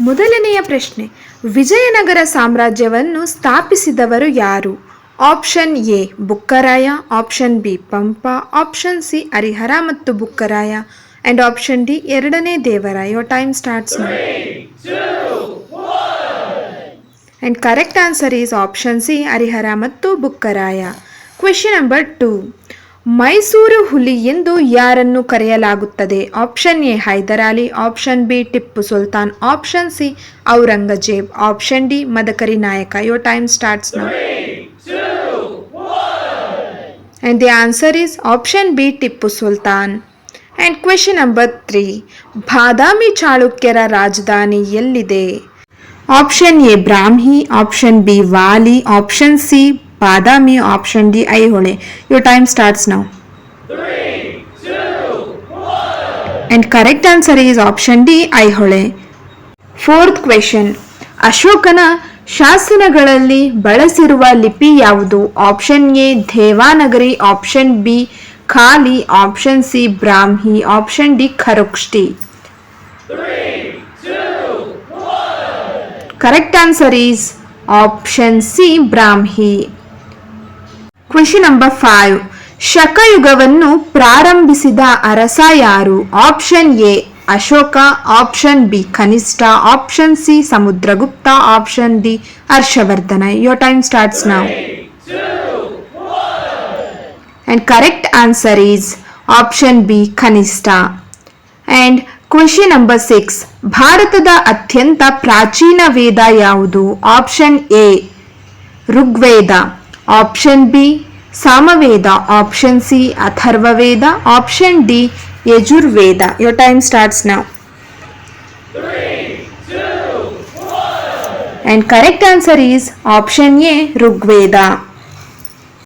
ಮೊದಲನೆಯ ಪ್ರಶ್ನೆ, ವಿಜಯನಗರ ಸಾಮ್ರಾಜ್ಯವನ್ನು ಸ್ಥಾಪಿಸಿದವರು ಯಾರು? Option A Bukkaraya, option B Pampa, option C Harihara ಮತ್ತು ಬುಕ್ಕರಾಯ ಆ್ಯಂಡ್ ಆಪ್ಷನ್ ಡಿ ಎರಡನೇ Devaraya. Your time starts now. And correct answer is option C Harihara ಮತ್ತು ಬುಕ್ಕರಾಯ. ಕ್ವೆಶ್ಚನ್ ನಂಬರ್ 2, ಮೈಸೂರು ಹುಲಿ ಎಂದು ಯಾರನ್ನು ಕರೆಯಲಾಗುತ್ತದೆ? Option A Hyder Ali, option B Tipu Sultan, option C Aurangzeb, option D Madakari Nayaka. Your time starts now. And the answer is option B Tipu Sultan. And question number 3, Badami ಚಾಳುಕ್ಯರ ರಾಜಧಾನಿ ಎಲ್ಲಿದೆ? Option A Brahmi, option B Vali, option C Badami, option D Aihole. Your time starts now. And correct answer is option D Aihole. 4th question, ಅಶೋಕನ ಶಾಸನಗಳಲ್ಲಿ ಬಳಸಿರುವ ಲಿಪಿ ಯಾವುದು? Option A ದೇವಾನಗರಿ, option B Khali, option C Brahmi, option D Kharosthi. Correct answer is option C Brahmi. Question number 5, ಶಕಯುಗವನ್ನು ಪ್ರಾರಂಭಿಸಿದ ಅರಸ ಯಾರು? Option A Ashoka, option B Kanishka, option C Samudragupta, option D Harshavardhana. Your time starts now. And correct answer is option B ಕನಿಷ್ಠ. And question number 6, ಭಾರತದ ಅತ್ಯಂತ ಪ್ರಾಚೀನ ವೇದ ಯಾವುದು? Option A Rigveda, option B Samaveda, option C Atharvaveda, option D Yajurveda. Your time starts now. And correct answer is option A Rigveda.